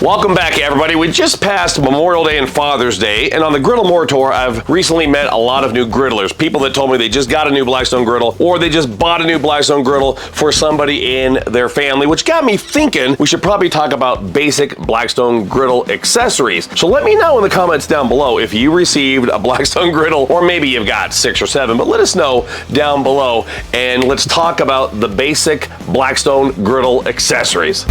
Welcome back, everybody. We just passed Memorial Day and Father's Day, and on the Griddle More Tour, I've recently met a lot of new griddlers. People that told me they just got a new Blackstone griddle, or they just bought a new Blackstone griddle for somebody in their family, which got me thinking we should probably talk about basic Blackstone griddle accessories. So let me know in the comments down below if you received a Blackstone griddle, or maybe you've got 6 or 7, but let us know down below, and let's talk about the basic Blackstone griddle accessories.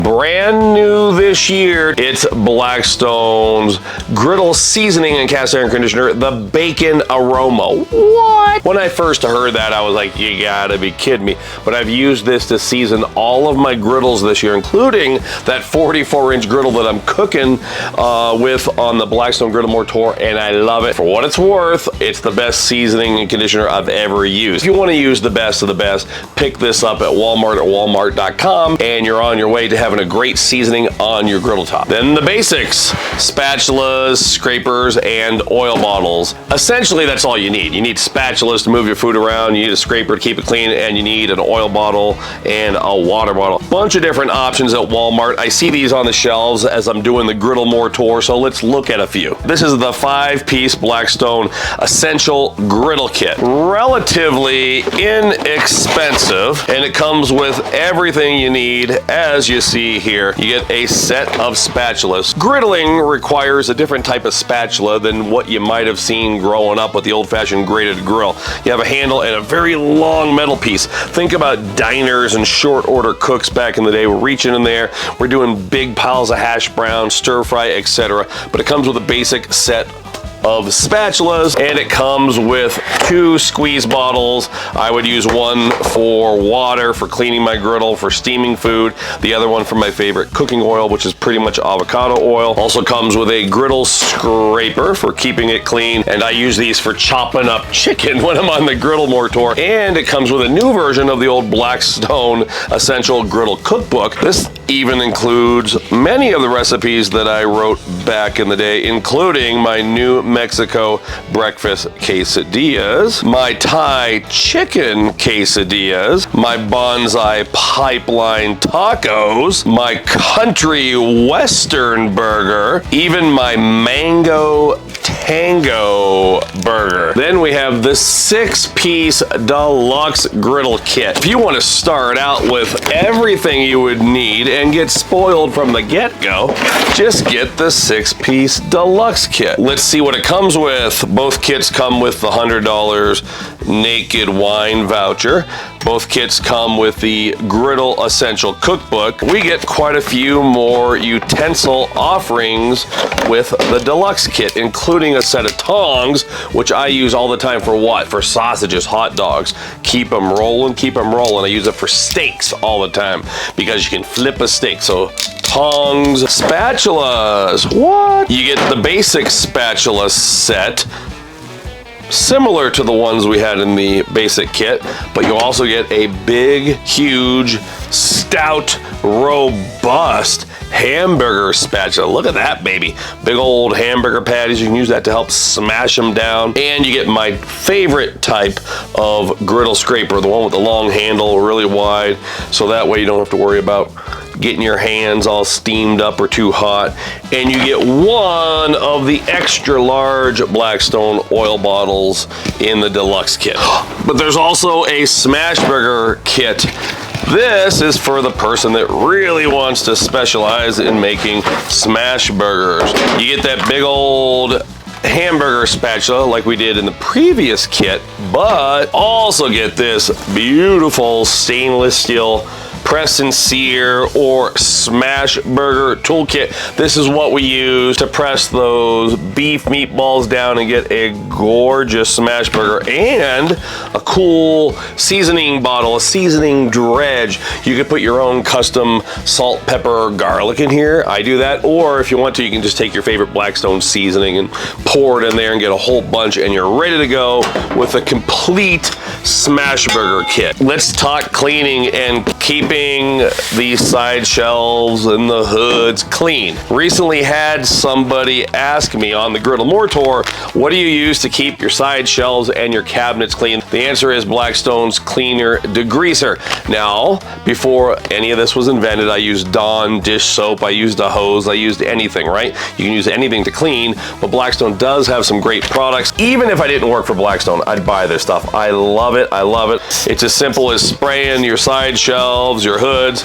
Brand new this year, it's Blackstone's griddle seasoning and cast iron conditioner, the bacon aroma. What? When I first heard that, I was like, you gotta be kidding me. But I've used this to season all of my griddles this year, including that 44-inch griddle that I'm cooking with on the Blackstone Griddle More Tour, and I love it. For what it's worth, it's the best seasoning and conditioner I've ever used. If you want to use the best of the best, pick this up at Walmart at walmart.com, and you're on your way to having a great seasoning on your griddle top. Then the basics: spatulas, scrapers, and oil bottles. Essentially, that's all you need. You need spatulas to move your food around, you need a scraper to keep it clean, and you need an oil bottle and a water bottle. Bunch of different options at Walmart. I see these on the shelves as I'm doing the Griddle More Tour, so let's look at a few. This is the 5-piece Blackstone Essential Griddle Kit. Relatively inexpensive, and it comes with everything you need, as you see here. You get a set of spatulas. Griddling requires a different type of spatula than what you might have seen growing up with the old-fashioned grated grill. You have a handle and a very long metal piece. Think about diners and short order cooks back in the day. We're reaching in there, we're doing big piles of hash brown, stir fry, etc. But it comes with a basic set of spatulas, and it comes with 2 squeeze bottles. I would use one for water, for cleaning my griddle, for steaming food, the other one for my favorite cooking oil, which is pretty much avocado oil. Also comes with a griddle scraper for keeping it clean, and I use these for chopping up chicken when I'm on the Griddle More Tour. And it comes with a new version of the old Blackstone Essential Griddle Cookbook. This even includes many of the recipes that I wrote back in the day, including my New Mexico breakfast quesadillas, my Thai chicken quesadillas, my bonsai pipeline tacos, my country western burger, even my mango tango burger. Then we have the 6-piece Deluxe Griddle Kit. If you want to start out with everything you would need and get spoiled from the get-go, just get the 6-piece Deluxe Kit. Let's see what it comes with. Both kits come with the $100 Naked Wine voucher. Both kits come with the Griddle Essential Cookbook. We get quite a few more utensil offerings with the Deluxe Kit, including a set of tongs, which I use all the time for what? For sausages, hot dogs. Keep them rolling, keep them rolling. I use it for steaks all the time because you can flip a steak. So tongs, spatulas. What? You get the basic spatula set, similar to the ones we had in the basic kit, but you also get a big, huge, stout, robust hamburger spatula. Look at that, baby. Big old hamburger patties. You can use that to help smash them down. And you get my favorite type of griddle scraper, the one with the long handle, really wide, so that way you don't have to worry about getting your hands all steamed up or too hot. And you get one of the extra large Blackstone oil bottles in the Deluxe Kit. But there's also a Smashburger Kit. This is for the person that really wants to specialize in making smash burgers. You get that big old hamburger spatula like we did in the previous kit, but also get this beautiful stainless steel press and sear or Smashburger toolkit. This is what we use to press those beef meatballs down and get a gorgeous Smashburger, and a cool seasoning bottle, a seasoning dredge. You could put your own custom salt, pepper, garlic in here. I do that. Or if you want to, you can just take your favorite Blackstone seasoning and pour it in there and get a whole bunch, and you're ready to go with a complete Smashburger kit. Let's talk cleaning and keeping these side shelves and the hoods clean. Recently had somebody ask me on the Griddle More Tour, what do you use to keep your side shelves and your cabinets clean? The answer is Blackstone's Cleaner Degreaser. Now, before any of this was invented, I used Dawn dish soap, I used a hose, I used anything, right? You can use anything to clean, but Blackstone does have some great products. Even if I didn't work for Blackstone, I'd buy this stuff. I love it, I love it. It's as simple as spraying your side shelves, your hoods,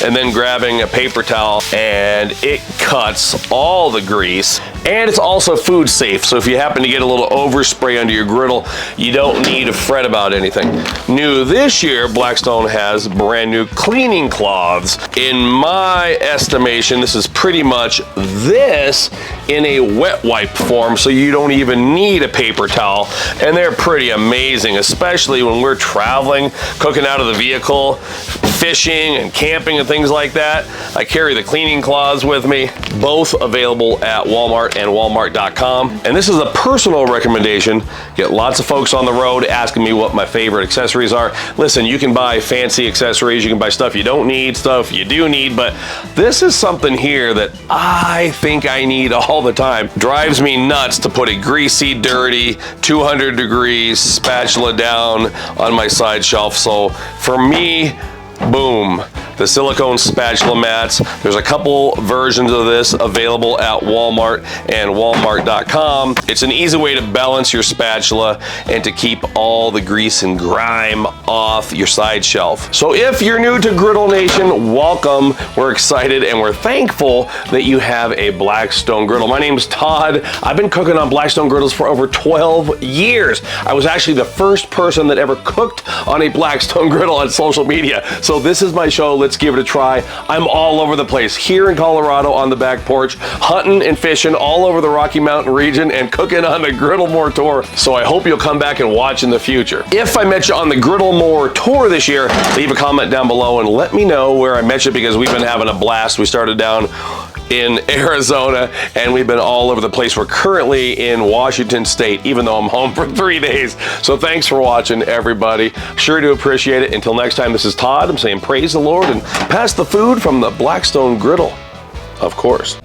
and then grabbing a paper towel, and it cuts all the grease. And it's also food safe, so if you happen to get a little overspray under your griddle, you don't need to fret about anything. New this year, Blackstone has brand new cleaning cloths. In my estimation, this is pretty much this in a wet wipe form, so you don't even need a paper towel. And they're pretty amazing, especially when we're traveling, cooking out of the vehicle, fishing and camping and things like that. I carry the cleaning cloths with me, both available at Walmart and walmart.com. And this is a personal recommendation. Get lots of folks on the road asking me what my favorite accessories are. Listen, you can buy fancy accessories, you can buy stuff you don't need, stuff you do need, but this is something here that I think I need all the time. Drives me nuts to put a greasy, dirty, 200 degrees spatula down on my side shelf. So for me, boom, the silicone spatula mats. There's a couple versions of this available at Walmart and walmart.com. It's an easy way to balance your spatula and to keep all the grease and grime off your side shelf. So if you're new to Griddle Nation, welcome. We're excited and we're thankful that you have a Blackstone griddle. My name's Todd. I've been cooking on Blackstone griddles for over 12 years. I was actually the first person that ever cooked on a Blackstone griddle on social media. So this is my show. Let's give it a try. I'm all over the place. Here in Colorado on the back porch, hunting and fishing all over the Rocky Mountain region and cooking on the Griddle More Tour. So I hope you'll come back and watch in the future. If I met you on the Griddle More Tour this year, leave a comment down below and let me know where I met you, because we've been having a blast. We started down in Arizona and we've been all over the place. We're currently in Washington State, even though I'm home for 3 days. So thanks for watching, everybody. Sure do appreciate it. Until next time, this is Todd. I'm saying praise the Lord and pass the food from the Blackstone griddle, of course.